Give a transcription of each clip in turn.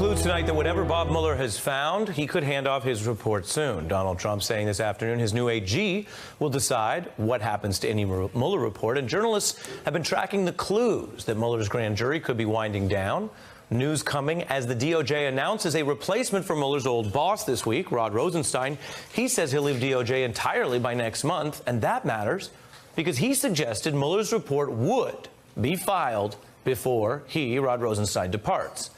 concludes tonight that whatever Bob Mueller has found, he could hand off his report soon. Donald Trump saying this afternoon his new AG will decide what happens to any Mueller report. And journalists have been tracking the clues that Mueller's grand jury could be winding down. News coming as the DOJ announces a replacement for Mueller's old boss this week, Rod Rosenstein. He says he'll leave DOJ entirely by next month, and that matters because he suggested Mueller's report would be filed before he, Rod Rosenstein, departs.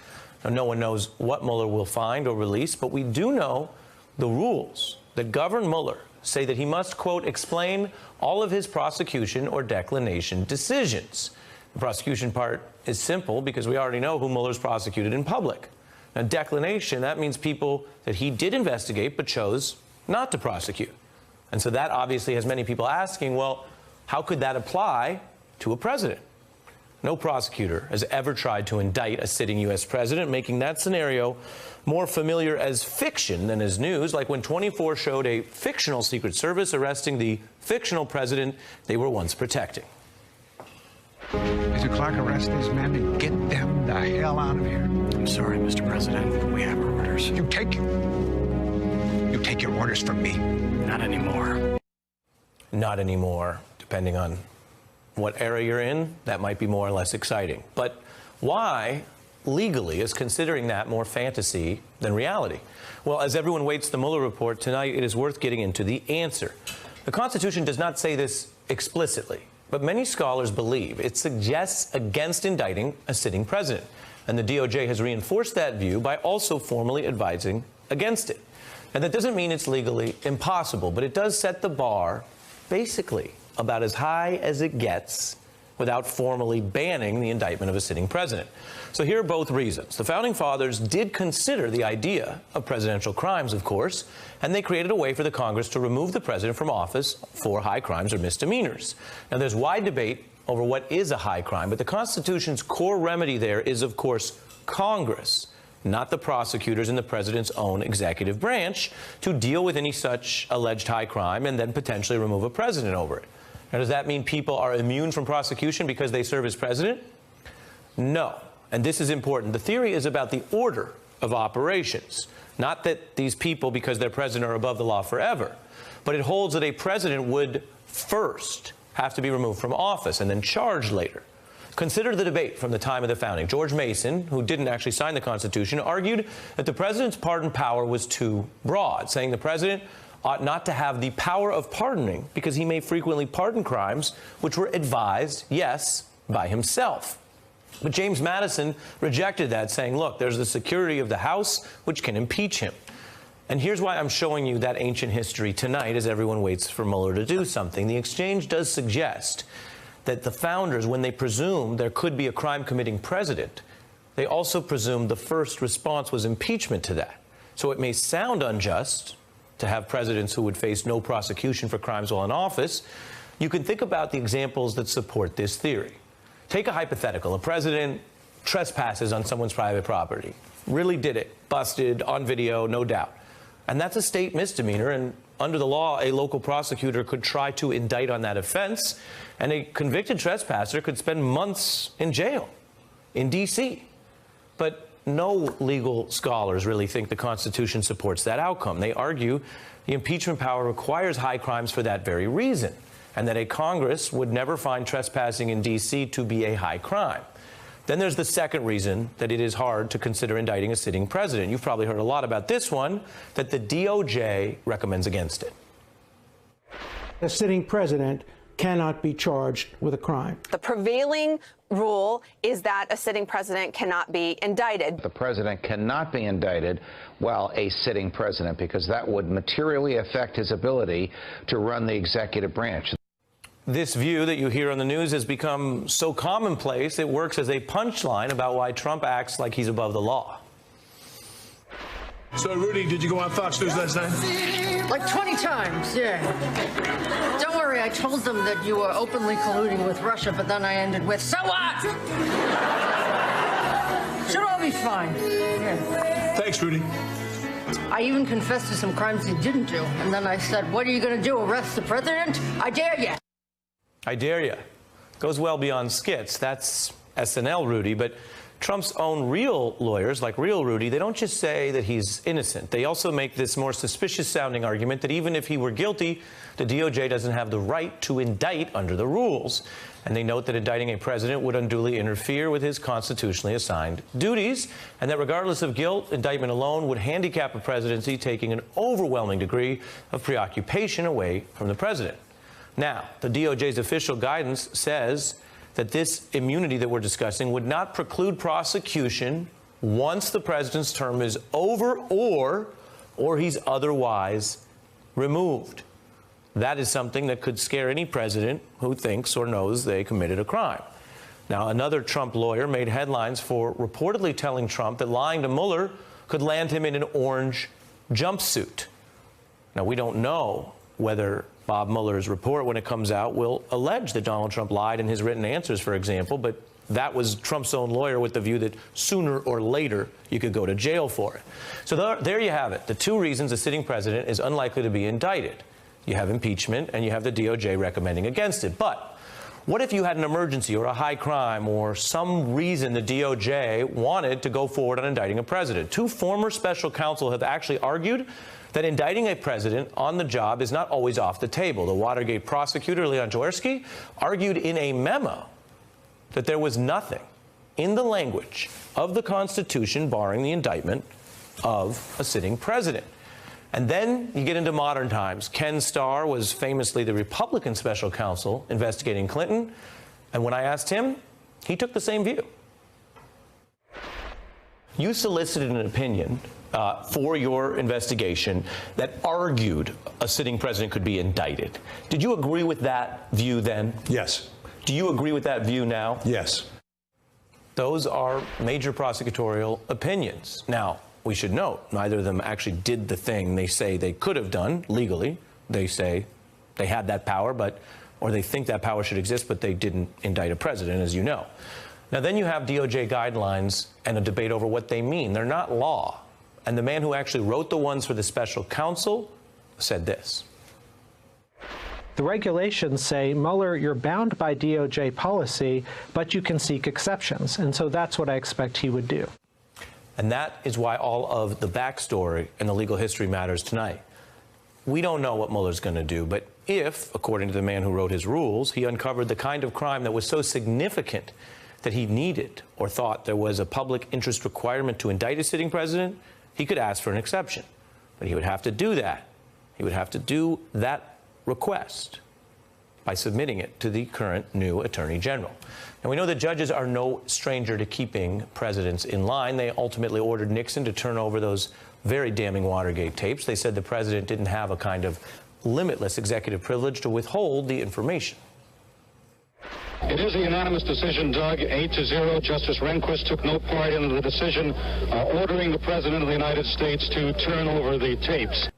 Now, no one knows what Mueller will find or release, but we do know the rules that govern Mueller say that he must, quote, explain all of his prosecution or declination decisions. The prosecution part is simple because we already know who Mueller's prosecuted in public. Now, declination, that means people that he did investigate but chose not to prosecute. And so that obviously has many people asking, well, how could that apply to a president? No prosecutor has ever tried to indict a sitting U.S. president, making that scenario more familiar as fiction than as news, like when 24 showed a fictional Secret Service arresting the fictional president they were once protecting. Mr. Clark, arrest these men and get them the hell out of here. I'm sorry, Mr. President. We have our orders. You take your orders from me. Not anymore. Not anymore, depending on what era you're in, that might be more or less exciting. But why, legally, is considering that more fantasy than reality? Well, as everyone waits the Mueller report tonight, it is worth getting into the answer. The Constitution does not say this explicitly, but many scholars believe it suggests against indicting a sitting president. And the DOJ has reinforced that view by also formally advising against it. And that doesn't mean it's legally impossible, but it does set the bar, basically, about as high as it gets without formally banning the indictment of a sitting president. So here are both reasons. The Founding Fathers did consider the idea of presidential crimes, of course, and they created a way for the Congress to remove the president from office for high crimes or misdemeanors. Now, there's wide debate over what is a high crime, but the Constitution's core remedy there is, of course, Congress, not the prosecutors in the president's own executive branch, to deal with any such alleged high crime and then potentially remove a president over it. Now, does that mean people are immune from prosecution because they serve as president? No. And this is important. The theory is about the order of operations, not that these people, because they're president, are above the law forever. But it holds that a president would first have to be removed from office and then charged later. Consider the debate from the time of the founding. George Mason, who didn't actually sign the Constitution, argued that the president's pardon power was too broad, saying the president ought not to have the power of pardoning because he may frequently pardon crimes which were advised, yes, by himself. But James Madison rejected that, saying, look, there's the security of the House which can impeach him. And here's why I'm showing you that ancient history tonight as everyone waits for Mueller to do something. The exchange does suggest that the founders, when they presumed there could be a crime-committing president, they also presumed the first response was impeachment to that. So it may sound unjust to have presidents who would face no prosecution for crimes while in office. You can think about the examples that support this theory. Take a hypothetical. A president trespasses on someone's private property. Really did it. Busted, on video, no doubt. And that's a state misdemeanor, and under the law, a local prosecutor could try to indict on that offense, and a convicted trespasser could spend months in jail in D.C. But no legal scholars really think the Constitution supports that outcome. They argue the impeachment power requires high crimes for that very reason, and that a Congress would never find trespassing in D.C. to be a high crime. Then there's the second reason that it is hard to consider indicting a sitting president. You've probably heard a lot about this one, that the DOJ recommends against it. A sitting president cannot be charged with a crime. The prevailing rule is that a sitting president cannot be indicted. The president cannot be indicted while a sitting president, because that would materially affect his ability to run the executive branch. This view that you hear on the news has become so commonplace, it works as a punchline about why Trump acts like he's above the law. So, Rudy, did you go on Fox News last night? Like 20 times, yeah. Don't worry, I told them that you were openly colluding with Russia, but then I ended with, so what? Should all be fine. Yeah. Thanks, Rudy. I even confessed to some crimes he didn't do. And then I said, what are you going to do, arrest the president? I dare you. I dare you. Goes well beyond skits. That's SNL, Rudy. But Trump's own real lawyers, like Real Rudy, they don't just say that he's innocent. They also make this more suspicious-sounding argument that even if he were guilty, the DOJ doesn't have the right to indict under the rules. And they note that indicting a president would unduly interfere with his constitutionally assigned duties, and that regardless of guilt, indictment alone would handicap a presidency, taking an overwhelming degree of preoccupation away from the president. Now, the DOJ's official guidance says that this immunity that we're discussing would not preclude prosecution once the president's term is over or he's otherwise removed. That is something that could scare any president who thinks or knows they committed a crime. Now, another Trump lawyer made headlines for reportedly telling Trump that lying to Mueller could land him in an orange jumpsuit. Now, we don't know whether Bob Mueller's report, when it comes out, will allege that Donald Trump lied in his written answers, for example, but that was Trump's own lawyer with the view that sooner or later you could go to jail for it. So there you have it, the two reasons a sitting president is unlikely to be indicted. You have impeachment, and you have the DOJ recommending against it. But what if you had an emergency or a high crime or some reason the DOJ wanted to go forward on indicting a president? Two former special counsel have actually argued that indicting a president on the job is not always off the table. The Watergate prosecutor, Leon Jaworski, argued in a memo that there was nothing in the language of the Constitution barring the indictment of a sitting president. And then you get into modern times. Ken Starr was famously the Republican special counsel investigating Clinton. And when I asked him, he took the same view. You solicited an opinion for your investigation that argued a sitting president could be indicted. Did you agree with that view then? Yes. Do you agree with that view now? Yes. Those are major prosecutorial opinions. Now, we should note, neither of them actually did the thing they say they could have done legally. They say they had that power, or they think that power should exist, but they didn't indict a president, as you know. Now, then you have DOJ guidelines and a debate over what they mean. They're not law. And the man who actually wrote the ones for the special counsel said this. The regulations say, Mueller, you're bound by DOJ policy, but you can seek exceptions. And so that's what I expect he would do. And that is why all of the backstory and the legal history matters tonight. We don't know what Mueller's going to do, but if, according to the man who wrote his rules, he uncovered the kind of crime that was so significant that he needed or thought there was a public interest requirement to indict a sitting president, he could ask for an exception. But he would have to do that. He would have to do that request by submitting it to the current new Attorney General. And we know that judges are no stranger to keeping presidents in line. They ultimately ordered Nixon to turn over those very damning Watergate tapes. They said the president didn't have a kind of limitless executive privilege to withhold the information. It is a unanimous decision, Doug, 8-0. Justice Rehnquist took no part in the decision ordering the President of the United States to turn over the tapes.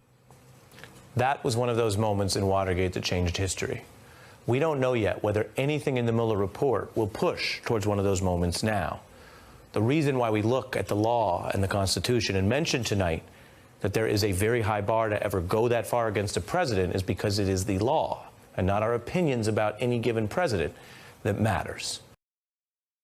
That was one of those moments in Watergate that changed history. We don't know yet whether anything in the Mueller report will push towards one of those moments now. The reason why we look at the law and the Constitution and mention tonight that there is a very high bar to ever go that far against a president is because it is the law and not our opinions about any given president that matters.